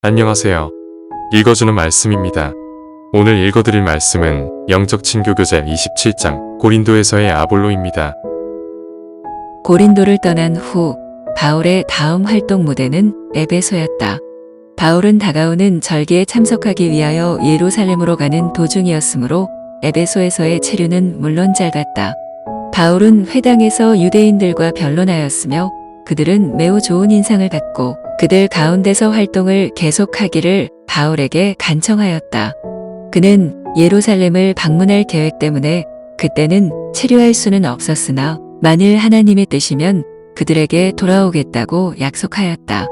안녕하세요. 읽어주는 말씀입니다. 오늘 읽어드릴 말씀은 영적 친교교재 27장 고린도에서의 아볼로입니다. 고린도를 떠난 후 바울의 다음 활동 무대는 에베소였다. 바울은 다가오는 절기에 참석하기 위하여 예루살렘으로 가는 도중이었으므로 에베소에서의 체류는 물론 짧았다. 바울은 회당에서 유대인들과 변론하였으며 그들은 매우 좋은 인상을 받고 그들 가운데서 활동을 계속하기를 바울에게 간청하였다. 그는 예루살렘을 방문할 계획 때문에 그때는 체류할 수는 없었으나 만일 하나님의 뜻이면 그들에게 돌아오겠다고 약속하였다.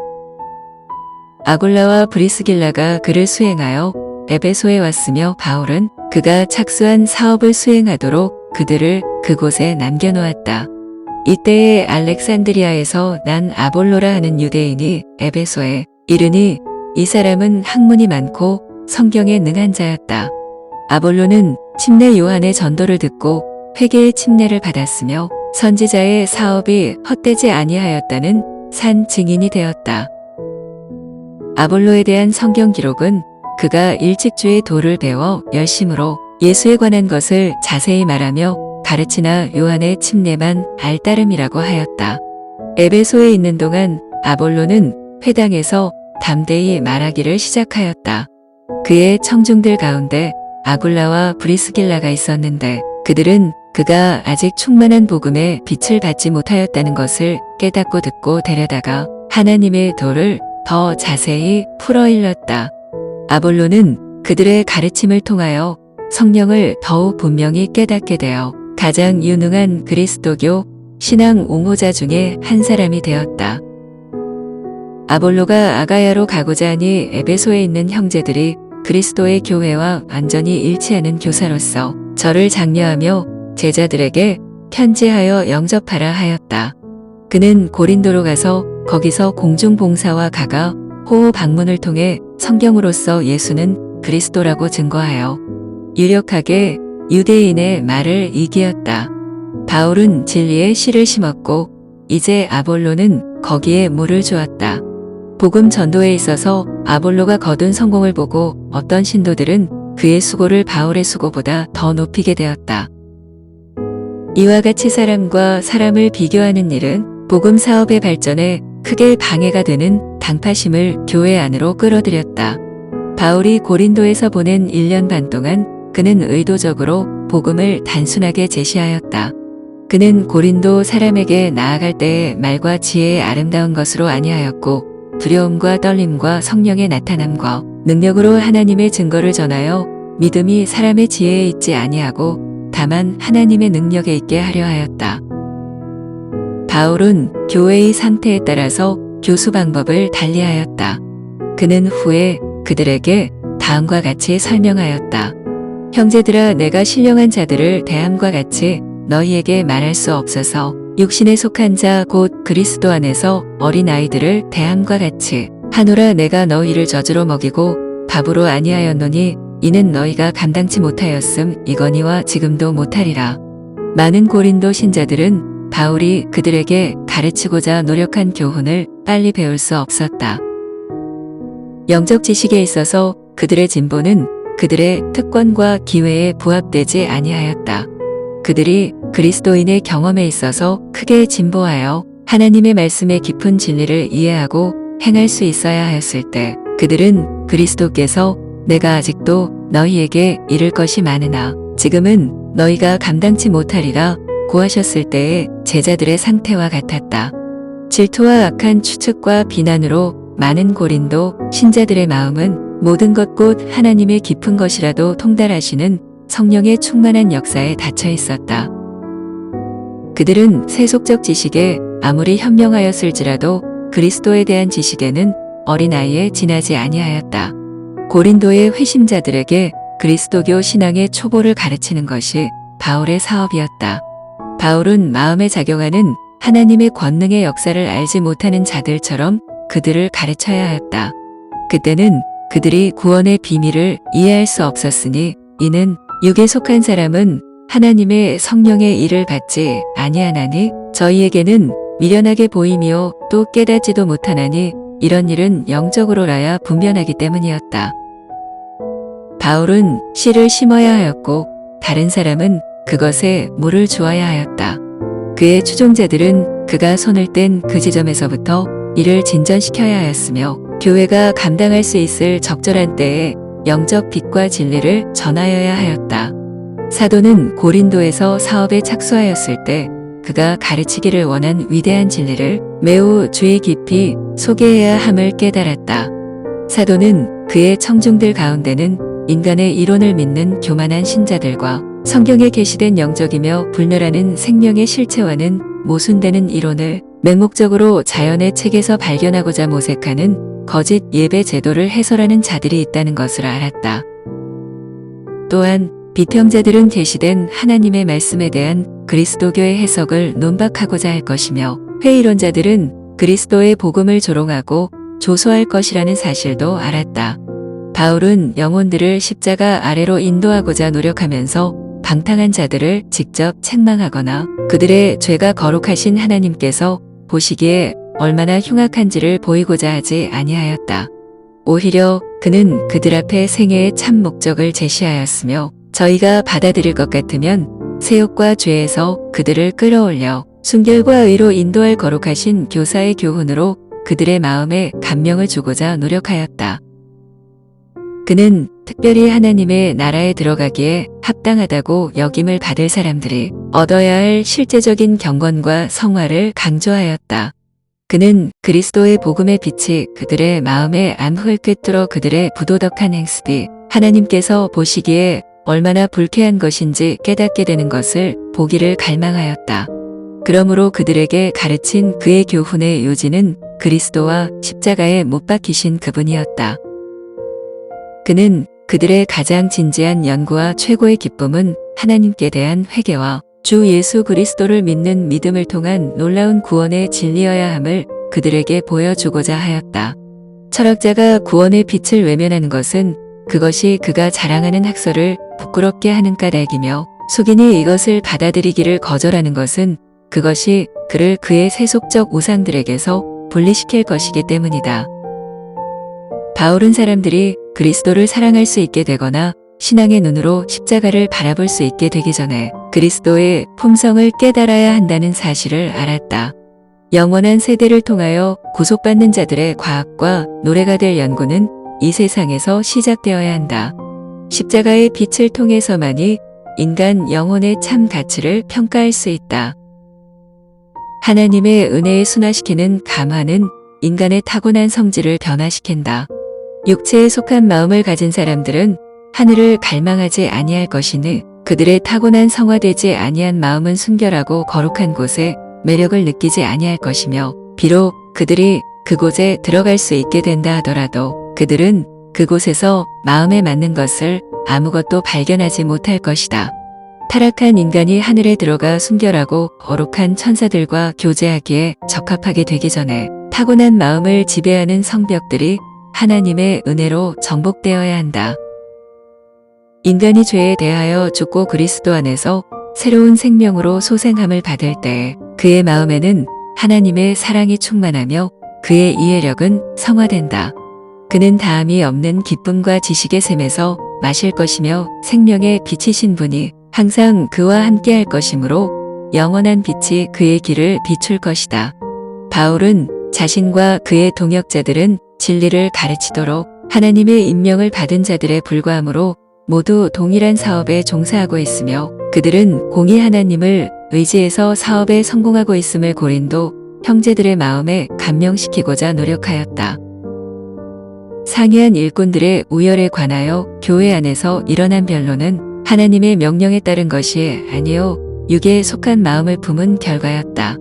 아굴라와 브리스길라가 그를 수행하여 에베소에 왔으며 바울은 그가 착수한 사업을 수행하도록 그들을 그곳에 남겨놓았다. 이때에 알렉산드리아에서 난 아볼로라 하는 유대인이 에베소에 이르니 이 사람은 학문이 많고 성경에 능한 자였다. 아볼로는 침례 요한의 전도를 듣고 회개의 침례를 받았으며 선지자의 사업이 헛되지 아니하였다는 산 증인이 되었다. 아볼로에 대한 성경 기록은 그가 일찍주의 도를 배워 열심으로 예수에 관한 것을 자세히 말하며 가르치나 요한의 침례만 알 따름이라고 하였다. 에베소에 있는 동안 아볼로는 회당에서 담대히 말하기를 시작하였다. 그의 청중들 가운데 아굴라와 브리스길라가 있었는데 그들은 그가 아직 충만한 복음의 빛을 받지 못하였다는 것을 깨닫고 듣고 데려다가 하나님의 도를 더 자세히 풀어일렀다. 아볼로는 그들의 가르침을 통하여 성령을 더욱 분명히 깨닫게 되어 가장 유능한 그리스도교 신앙 옹호자 중에 한 사람이 되었다. 아볼로가 아가야로 가고자 하니 에베소에 있는 형제들이 그리스도의 교회와 완전히 일치하는 교사로서 저를 장려하며 제자들에게 편지하여 영접하라 하였다. 그는 고린도로 가서 거기서 공중봉사와 가가 호호 방문을 통해 성경으로서 예수는 그리스도라고 증거하여 유력하게 유대인의 말을 이기었다. 바울은 진리의 씨를 심었고 이제 아볼로는 거기에 물을 주었다. 복음 전도에 있어서 아볼로가 거둔 성공을 보고 어떤 신도들은 그의 수고를 바울의 수고보다 더 높이게 되었다. 이와 같이 사람과 사람을 비교하는 일은 복음 사업의 발전에 크게 방해가 되는 당파심을 교회 안으로 끌어들였다. 바울이 고린도에서 보낸 1년 반 동안 그는 의도적으로 복음을 단순하게 제시하였다. 그는 고린도 사람에게 나아갈 때의 말과 지혜의 아름다운 것으로 아니하였고 두려움과 떨림과 성령의 나타남과 능력으로 하나님의 증거를 전하여 믿음이 사람의 지혜에 있지 아니하고 다만 하나님의 능력에 있게 하려 하였다. 바울은 교회의 상태에 따라서 교수 방법을 달리하였다. 그는 후에 그들에게 다음과 같이 설명하였다. 형제들아, 내가 신령한 자들을 대함과 같이 너희에게 말할 수 없어서 육신에 속한 자 곧 그리스도 안에서 어린 아이들을 대함과 같이 하노라. 내가 너희를 젖으로 먹이고 밥으로 아니하였노니 이는 너희가 감당치 못하였음 이거니와 지금도 못하리라. 많은 고린도 신자들은 바울이 그들에게 가르치고자 노력한 교훈을 빨리 배울 수 없었다. 영적 지식에 있어서 그들의 진보는 그들의 특권과 기회에 부합되지 아니하였다. 그들이 그리스도인의 경험에 있어서 크게 진보하여 하나님의 말씀의 깊은 진리를 이해하고 행할 수 있어야 하였을 때 그들은 그리스도께서 내가 아직도 너희에게 이를 것이 많으나 지금은 너희가 감당치 못하리라 고하셨을 때의 제자들의 상태와 같았다. 질투와 악한 추측과 비난으로 많은 고린도 신자들의 마음은 모든 것 곧 하나님의 깊은 것이라도 통달하시는 성령의 충만한 역사에 닫혀 있었다. 그들은 세속적 지식에 아무리 현명하였을지라도 그리스도에 대한 지식에는 어린아이에 지나지 아니하였다. 고린도의 회심자들에게 그리스도교 신앙의 초보를 가르치는 것이 바울의 사업이었다. 바울은 마음에 작용하는 하나님의 권능의 역사를 알지 못하는 자들처럼 그들을 가르쳐야 하였다. 그때는 그들이 구원의 비밀을 이해할 수 없었으니 이는 육에 속한 사람은 하나님의 성령의 일을 받지 아니하나니 저희에게는 미련하게 보이며 또 깨닫지도 못하나니 이런 일은 영적으로라야 분별하기 때문이었다. 바울은 씨를 심어야 하였고 다른 사람은 그것에 물을 주어야 하였다. 그의 추종자들은 그가 손을 뗀 그 지점에서부터 이를 진전시켜야 하였으며 교회가 감당할 수 있을 적절한 때에 영적 빛과 진리를 전하여야 하였다. 사도는 고린도에서 사업에 착수하였을 때 그가 가르치기를 원한 위대한 진리를 매우 주의 깊이 소개해야 함을 깨달았다. 사도는 그의 청중들 가운데는 인간의 이론을 믿는 교만한 신자들과 성경에 게시된 영적이며 불멸하는 생명의 실체와는 모순되는 이론을 맹목적으로 자연의 책에서 발견하고자 모색하는 거짓 예배 제도를 해설하는 자들이 있다는 것을 알았다. 또한 비평자들은 계시된 하나님의 말씀에 대한 그리스도교의 해석을 논박하고자 할 것이며 회의론자들은 그리스도의 복음을 조롱하고 조소할 것이라는 사실도 알았다. 바울은 영혼들을 십자가 아래로 인도하고자 노력하면서 방탕한 자들을 직접 책망하거나 그들의 죄가 거룩하신 하나님께서 보시기에 얼마나 흉악한지를 보이고자 하지 아니하였다. 오히려 그는 그들 앞에 생애의 참 목적을 제시하였으며 저희가 받아들일 것 같으면 세욕과 죄에서 그들을 끌어올려 순결과 의로 인도할 거룩하신 교사의 교훈으로 그들의 마음에 감명을 주고자 노력하였다. 그는 특별히 하나님의 나라에 들어가기에 합당하다고 여김을 받을 사람들이 얻어야 할 실제적인 경건과 성화를 강조하였다. 그는 그리스도의 복음의 빛이 그들의 마음에 암흑을 꿰뚫어 그들의 부도덕한 행습이 하나님께서 보시기에 얼마나 불쾌한 것인지 깨닫게 되는 것을 보기를 갈망하였다. 그러므로 그들에게 가르친 그의 교훈의 요지는 그리스도와 십자가에 못 박히신 그분이었다. 그는 그들의 가장 진지한 연구와 최고의 기쁨은 하나님께 대한 회개와 주 예수 그리스도를 믿는 믿음을 통한 놀라운 구원의 진리여야 함을 그들에게 보여주고자 하였다. 철학자가 구원의 빛을 외면하는 것은 그것이 그가 자랑하는 학설을 부끄럽게 하는 까닭이며 속인이 이것을 받아들이기를 거절하는 것은 그것이 그를 그의 세속적 우상들에게서 분리시킬 것이기 때문이다. 바울은 사람들이 그리스도를 사랑할 수 있게 되거나 신앙의 눈으로 십자가를 바라볼 수 있게 되기 전에 그리스도의 품성을 깨달아야 한다는 사실을 알았다. 영원한 세대를 통하여 구속받는 자들의 과학과 노래가 될 연구는 이 세상에서 시작되어야 한다. 십자가의 빛을 통해서만이 인간 영혼의 참 가치를 평가할 수 있다. 하나님의 은혜에 순화시키는 감화는 인간의 타고난 성질을 변화시킨다. 육체에 속한 마음을 가진 사람들은 하늘을 갈망하지 아니할 것이니 그들의 타고난 성화되지 아니한 마음은 순결하고 거룩한 곳에 매력을 느끼지 아니할 것이며 비록 그들이 그곳에 들어갈 수 있게 된다 하더라도 그들은 그곳에서 마음에 맞는 것을 아무것도 발견하지 못할 것이다. 타락한 인간이 하늘에 들어가 순결하고 거룩한 천사들과 교제하기에 적합하게 되기 전에 타고난 마음을 지배하는 성벽들이 하나님의 은혜로 정복되어야 한다. 인간이 죄에 대하여 죽고 그리스도 안에서 새로운 생명으로 소생함을 받을 때 그의 마음에는 하나님의 사랑이 충만하며 그의 이해력은 성화된다. 그는 다함이 없는 기쁨과 지식의 샘에서 마실 것이며 생명의 빛이신 분이 항상 그와 함께 할 것이므로 영원한 빛이 그의 길을 비출 것이다. 바울은 자신과 그의 동역자들은 진리를 가르치도록 하나님의 임명을 받은 자들에 불과하므로 모두 동일한 사업에 종사하고 있으며 그들은 공의 하나님을 의지해서 사업에 성공하고 있음을 고린도 형제들의 마음에 감명시키고자 노력하였다. 상이한 일꾼들의 우열에 관하여 교회 안에서 일어난 변론은 하나님의 명령에 따른 것이 아니요 육에 속한 마음을 품은 결과였다.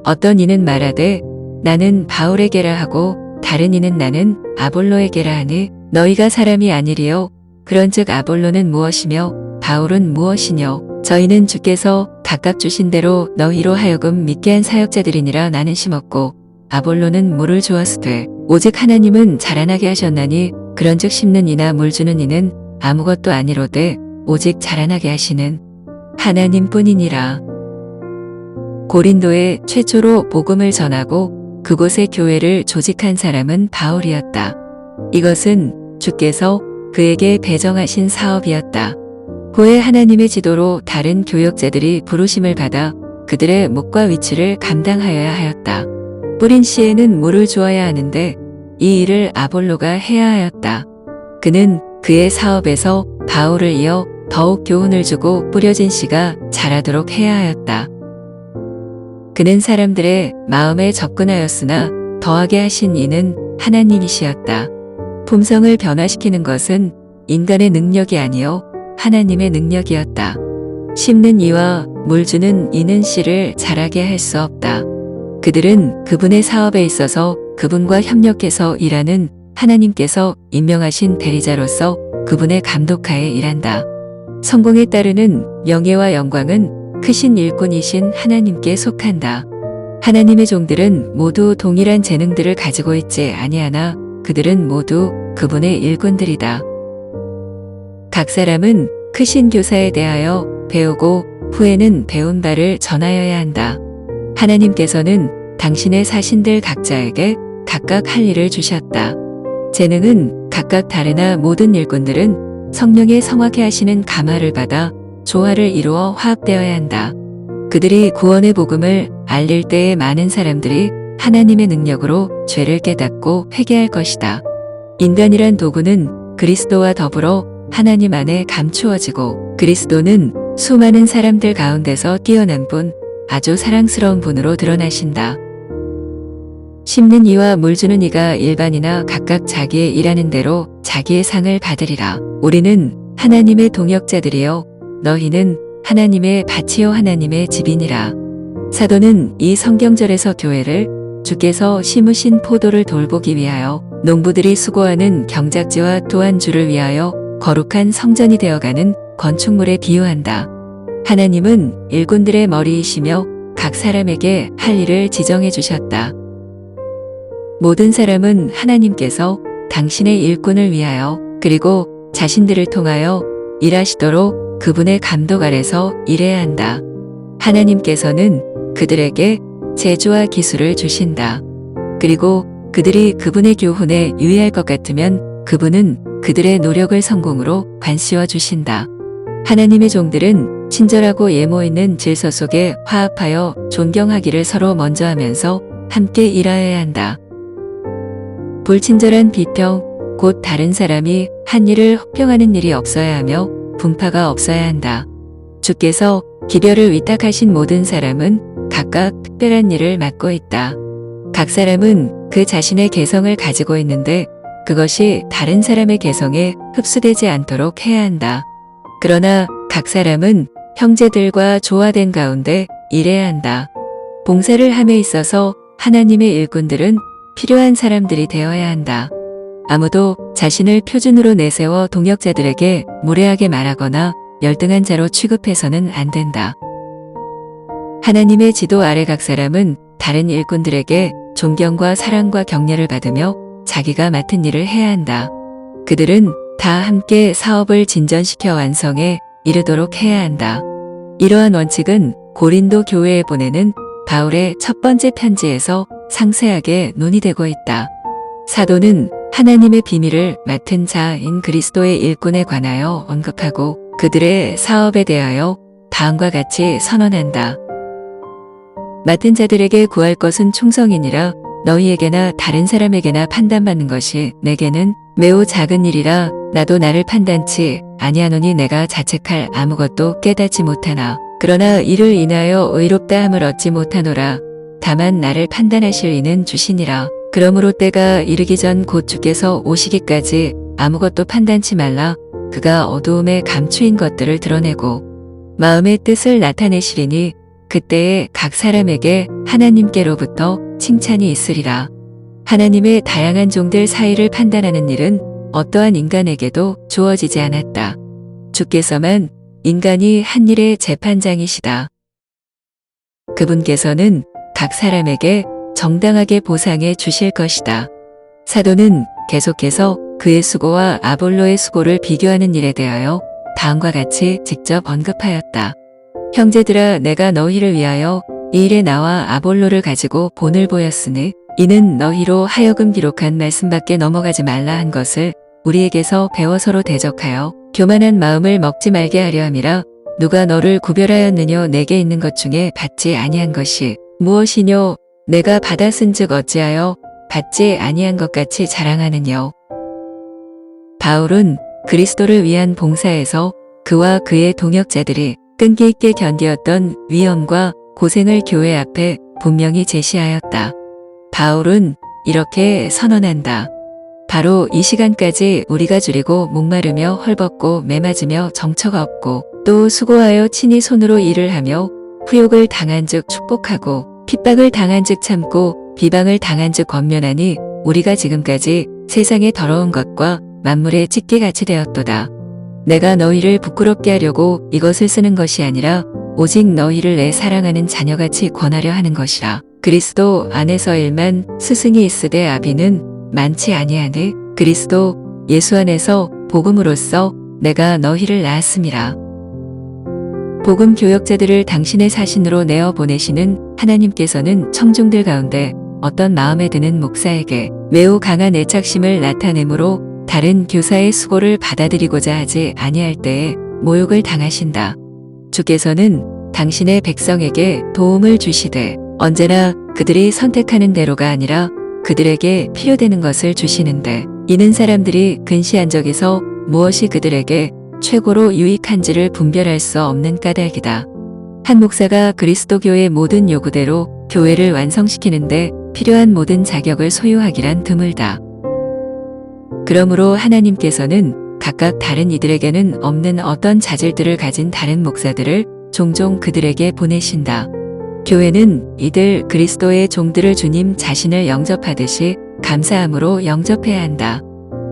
어떤 이는 말하되 나는 바울에게라 하고 다른 이는 나는 아볼로에게라 하니 너희가 사람이 아니리요 그런즉 아볼로는 무엇이며 바울은 무엇이뇨 저희는 주께서 각각 주신 대로 너희로 하여금 믿게 한 사역자들이니라 나는 심었고 아볼로는 물을 주었으되 오직 하나님은 자라나게 하셨나니 그런즉 심는 이나 물 주는 이는 아무것도 아니로되 오직 자라나게 하시는 하나님뿐이니라. 고린도에 최초로 복음을 전하고 그곳에 교회를 조직한 사람은 바울이었다. 이것은 주께서 그에게 배정하신 사업이었다. 후에 하나님의 지도로 다른 교역자들이 부르심을 받아 그들의 몫과 위치를 감당하여야 하였다. 뿌린 씨에는 물을 주어야 하는데 이 일을 아볼로가 해야 하였다. 그는 그의 사업에서 바울을 이어 더욱 교훈을 주고 뿌려진 씨가 자라도록 해야 하였다. 그는 사람들의 마음에 접근하였으나 더하게 하신 이는 하나님이시였다. 품성을 변화시키는 것은 인간의 능력이 아니요 하나님의 능력이었다. 심는 이와 물 주는 이는 씨를 자라게 할 수 없다. 그들은 그분의 사업에 있어서 그분과 협력해서 일하는 하나님께서 임명하신 대리자로서 그분의 감독하에 일한다. 성공에 따르는 명예와 영광은 크신 일꾼이신 하나님께 속한다. 하나님의 종들은 모두 동일한 재능들을 가지고 있지 아니하나 그들은 모두 그분의 일꾼들이다. 각 사람은 크신 교사에 대하여 배우고 후에는 배운 바를 전하여야 한다. 하나님께서는 당신의 사신들 각자에게 각각 할 일을 주셨다. 재능은 각각 다르나 모든 일꾼들은 성령의 성화케 하시는 감화를 받아 조화를 이루어 화합되어야 한다. 그들이 구원의 복음을 알릴 때에 많은 사람들이 하나님의 능력으로 죄를 깨닫고 회개할 것이다. 인간이란 도구는 그리스도와 더불어 하나님 안에 감추어지고 그리스도는 수많은 사람들 가운데서 뛰어난 분, 아주 사랑스러운 분으로 드러나신다. 심는 이와 물 주는 이가 일반이나 각각 자기의 일하는 대로 자기의 상을 받으리라. 우리는 하나님의 동역자들이요 너희는 하나님의 밭이요 하나님의 집이니라. 사도는 이 성경절에서 교회를 주께서 심으신 포도를 돌보기 위하여 농부들이 수고하는 경작지와 또한 주를 위하여 거룩한 성전이 되어가는 건축물에 비유한다. 하나님은 일꾼들의 머리이시며 각 사람에게 할 일을 지정해 주셨다. 모든 사람은 하나님께서 당신의 일꾼을 위하여 그리고 자신들을 통하여 일하시도록 그분의 감독 아래서 일해야 한다. 하나님께서는 그들에게 재주와 기술을 주신다. 그리고 그들이 그분의 교훈에 유의할 것 같으면 그분은 그들의 노력을 성공으로 관씌워 주신다. 하나님의 종들은 친절하고 예모 있는 질서 속에 화합하여 존경하기를 서로 먼저 하면서 함께 일하여야 한다. 불친절한 비평, 곧 다른 사람이 한 일을 혹평하는 일이 없어야 하며 분파가 없어야 한다. 주께서 기별을 위탁하신 모든 사람은 각각 특별한 일을 맡고 있다. 각 사람은 그 자신의 개성을 가지고 있는데 그것이 다른 사람의 개성에 흡수되지 않도록 해야 한다. 그러나 각 사람은 형제들과 조화된 가운데 일해야 한다. 봉사를 함에 있어서 하나님의 일꾼들은 필요한 사람들이 되어야 한다. 아무도 자신을 표준으로 내세워 동역자들에게 무례하게 말하거나 열등한 자로 취급해서는 안 된다. 하나님의 지도 아래 각 사람은 다른 일꾼들에게 존경과 사랑과 격려를 받으며 자기가 맡은 일을 해야 한다. 그들은 다 함께 사업을 진전시켜 완성에 이르도록 해야 한다. 이러한 원칙은 고린도 교회에 보내는 바울의 첫 번째 편지에서 상세하게 논의되고 있다. 사도는 하나님의 비밀을 맡은 자인 그리스도의 일꾼에 관하여 언급하고 그들의 사업에 대하여 다음과 같이 선언한다. 맡은 자들에게 구할 것은 충성이니라. 너희에게나 다른 사람에게나 판단받는 것이 내게는 매우 작은 일이라. 나도 나를 판단치 아니하노니 내가 자책할 아무것도 깨닫지 못하나. 그러나 이를 인하여 의롭다 함을 얻지 못하노라. 다만 나를 판단하실 이는 주시니라. 그러므로 때가 이르기 전 곧 주께서 오시기까지 아무것도 판단치 말라. 그가 어두움에 감추인 것들을 드러내고 마음의 뜻을 나타내시리니 그때에 각 사람에게 하나님께로부터 칭찬이 있으리라. 하나님의 다양한 종들 사이를 판단하는 일은 어떠한 인간에게도 주어지지 않았다. 주께서만 인간이 한 일의 재판장이시다. 그분께서는 각 사람에게 정당하게 보상해 주실 것이다. 사도는 계속해서 그의 수고와 아볼로의 수고를 비교하는 일에 대하여 다음과 같이 직접 언급하였다. 형제들아, 내가 너희를 위하여 이 일에 나와 아볼로를 가지고 본을 보였으니 이는 너희로 하여금 기록한 말씀밖에 넘어가지 말라 한 것을 우리에게서 배워 서로 대적하여 교만한 마음을 먹지 말게 하려 함이라. 누가 너를 구별하였느뇨? 내게 있는 것 중에 받지 아니한 것이 무엇이뇨? 내가 받았은즉 어찌하여 받지 아니한 것 같이 자랑하느뇨? 바울은 그리스도를 위한 봉사에서 그와 그의 동역자들이 끈기 있게 견디었던 위험과 고생을 교회 앞에 분명히 제시하였다. 바울은 이렇게 선언한다. 바로 이 시간까지 우리가 줄이고 목마르며 헐벗고 매맞으며 정처가 없고 또 수고하여 친히 손으로 일을 하며 후욕을 당한즉 축복하고 핍박을 당한즉 참고 비방을 당한즉 권면하니 우리가 지금까지 세상의 더러운 것과 만물의 찢기같이 되었도다. 내가 너희를 부끄럽게 하려고 이것을 쓰는 것이 아니라 오직 너희를 내 사랑하는 자녀같이 권하려 하는 것이라. 그리스도 안에서 일만 스승이 있으되 아비는 많지 아니하니 그리스도 예수 안에서 복음으로써 내가 너희를 낳았음이라. 복음 교역자들을 당신의 사신으로 내어 보내시는 하나님께서는 청중들 가운데 어떤 마음에 드는 목사에게 매우 강한 애착심을 나타내므로 다른 교사의 수고를 받아들이고자 하지 아니할 때에 모욕을 당하신다. 주께서는 당신의 백성에게 도움을 주시되 언제나 그들이 선택하는 대로가 아니라 그들에게 필요되는 것을 주시는데 이는 사람들이 근시한 적에서 무엇이 그들에게 최고로 유익한지를 분별할 수 없는 까닭이다. 한 목사가 그리스도교의 모든 요구대로 교회를 완성시키는데 필요한 모든 자격을 소유하기란 드물다. 그러므로 하나님께서는 각각 다른 이들에게는 없는 어떤 자질들을 가진 다른 목사들을 종종 그들에게 보내신다. 교회는 이들 그리스도의 종들을 주님 자신을 영접하듯이 감사함으로 영접해야 한다.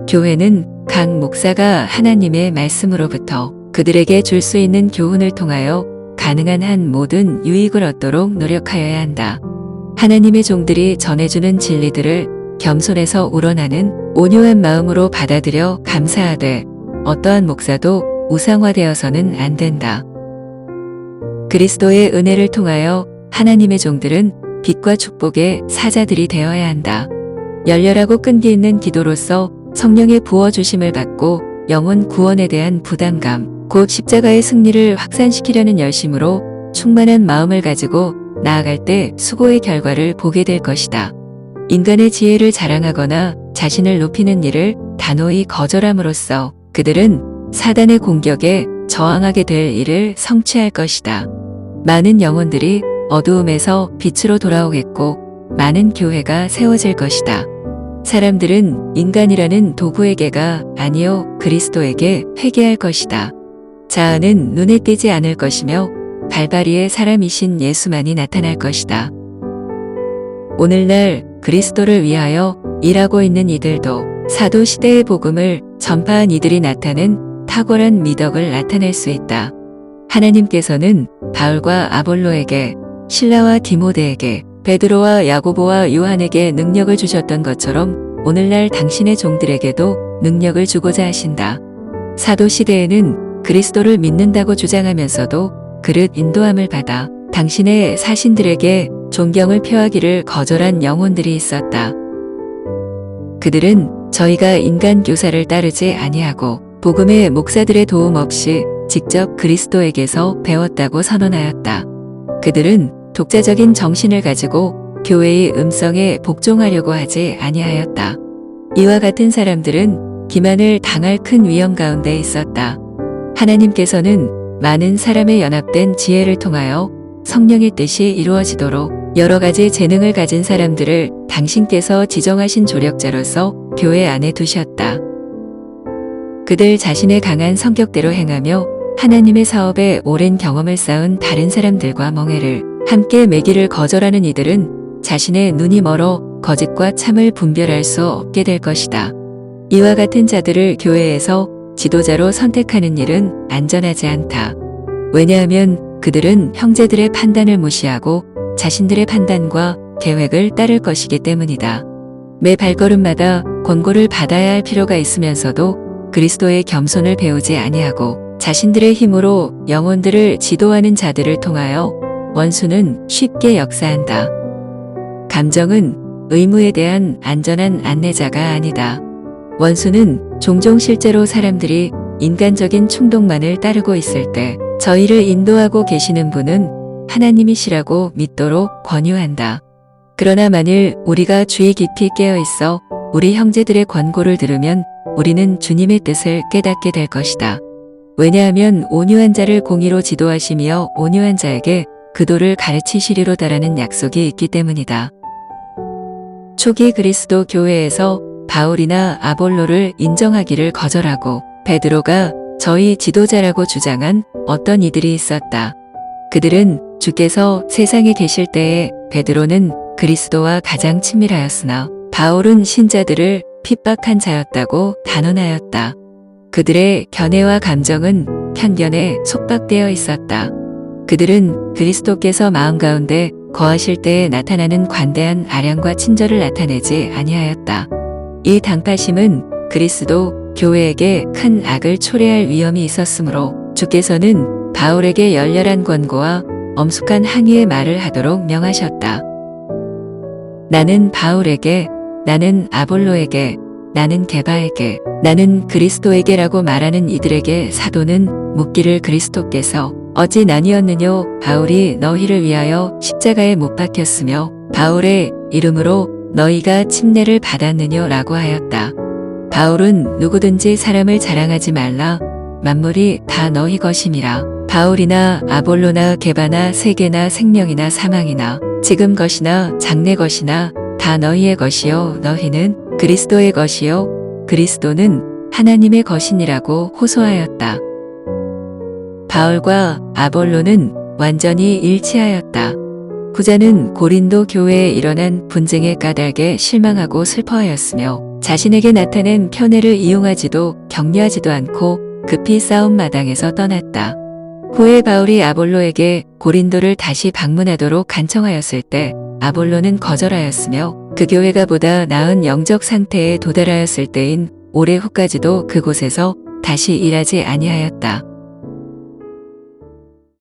교회는 각 목사가 하나님의 말씀으로부터 그들에게 줄 수 있는 교훈을 통하여 가능한 한 모든 유익을 얻도록 노력하여야 한다. 하나님의 종들이 전해주는 진리들을 겸손해서 우러나는 온유한 마음으로 받아들여 감사하되 어떠한 목사도 우상화되어서는 안 된다. 그리스도의 은혜를 통하여 하나님의 종들은 빛과 축복의 사자들이 되어야 한다. 열렬하고 끈기 있는 기도로서 성령의 부어주심을 받고 영혼 구원에 대한 부담감, 곧 십자가의 승리를 확산시키려는 열심으로 충만한 마음을 가지고 나아갈 때 수고의 결과를 보게 될 것이다. 인간의 지혜를 자랑하거나 자신을 높이는 일을 단호히 거절함으로써 그들은 사단의 공격에 저항하게 될 일을 성취할 것이다. 많은 영혼들이 어두움에서 빛으로 돌아오겠고 많은 교회가 세워질 것이다. 사람들은 인간이라는 도구에게가 아니요 그리스도에게 회개할 것이다. 자아는 눈에 띄지 않을 것이며 발바리의 사람이신 예수만이 나타날 것이다. 오늘날 그리스도를 위하여 일하고 있는 이들도 사도 시대의 복음을 전파한 이들이 나타낸 탁월한 미덕을 나타낼 수 있다. 하나님께서는 바울과 아볼로에게, 실라와 디모데에게, 베드로와 야고보와 요한에게 능력을 주셨던 것처럼 오늘날 당신의 종들에게도 능력을 주고자 하신다. 사도 시대에는 그리스도를 믿는다고 주장하면서도 그릇 인도함을 받아 당신의 사신들에게 존경을 표하기를 거절한 영혼들이 있었다. 그들은 저희가 인간 교사를 따르지 아니하고 복음의 목사들의 도움 없이 직접 그리스도에게서 배웠다고 선언하였다. 그들은 독자적인 정신을 가지고 교회의 음성에 복종하려고 하지 아니하였다. 이와 같은 사람들은 기만을 당할 큰 위험 가운데 있었다. 하나님께서는 많은 사람의 연합된 지혜를 통하여 성령의 뜻이 이루어지도록 여러 가지 재능을 가진 사람들을 당신께서 지정하신 조력자로서 교회 안에 두셨다. 그들 자신의 강한 성격대로 행하며 하나님의 사업에 오랜 경험을 쌓은 다른 사람들과 멍해를 함께 매기를 거절하는 이들은 자신의 눈이 멀어 거짓과 참을 분별할 수 없게 될 것이다. 이와 같은 자들을 교회에서 지도자로 선택하는 일은 안전하지 않다. 왜냐하면 그들은 형제들의 판단을 무시하고 자신들의 판단과 계획을 따를 것이기 때문이다. 매 발걸음마다 권고를 받아야 할 필요가 있으면서도 그리스도의 겸손을 배우지 아니하고 자신들의 힘으로 영혼들을 지도하는 자들을 통하여 원수는 쉽게 역사한다. 감정은 의무에 대한 안전한 안내자가 아니다. 원수는 종종 실제로 사람들이 인간적인 충동만을 따르고 있을 때 저희를 인도하고 계시는 분은 하나님이시라고 믿도록 권유한다. 그러나 만일 우리가 주의 깊이 깨어 있어 우리 형제들의 권고를 들으면 우리는 주님의 뜻을 깨닫게 될 것이다. 왜냐하면 온유한 자를 공의로 지도하시며 온유한 자에게 그 도를 가르치시리로다라는 약속이 있기 때문이다. 초기 그리스도 교회에서 바울이나 아볼로를 인정하기를 거절하고 베드로가 저희 지도자라고 주장한 어떤 이들이 있었다. 그들은 주께서 세상에 계실 때에 베드로는 그리스도와 가장 친밀하였으나 바울은 신자들을 핍박한 자였다고 단언하였다. 그들의 견해와 감정은 편견에 속박되어 있었다. 그들은 그리스도께서 마음 가운데 거하실 때에 나타나는 관대한 아량과 친절을 나타내지 아니하였다. 이 당파심은 그리스도 교회에게 큰 악을 초래할 위험이 있었으므로 주께서는 바울에게 열렬한 권고와 엄숙한 항의의 말을 하도록 명하셨다. 나는 바울에게, 나는 아볼로에게, 나는 게바에게, 나는 그리스도에게라고 말하는 이들에게 사도는 묻기를 그리스도께서 어찌 나뉘었느뇨 바울이 너희를 위하여 십자가에 못 박혔으며 바울의 이름으로 너희가 침례를 받았느뇨 라고 하였다. 바울은 누구든지 사람을 자랑하지 말라. 만물이 다 너희 것임이라. 바울이나 아볼로나 게바나 세계나 생명이나 사망이나 지금 것이나 장래 것이나 다 너희의 것이요 너희는 그리스도의 것이요 그리스도는 하나님의 것이니라고 호소하였다. 바울과 아볼로는 완전히 일치하였다. 후자는 고린도 교회에 일어난 분쟁의 까닭에 실망하고 슬퍼하였으며 자신에게 나타낸 편애를 이용하지도 격려하지도 않고 급히 싸움 마당에서 떠났다. 후에 바울이 아볼로에게 고린도를 다시 방문하도록 간청하였을 때 아볼로는 거절하였으며 그 교회가 보다 나은 영적 상태에 도달하였을 때인 올해 후까지도 그곳에서 다시 일하지 아니하였다.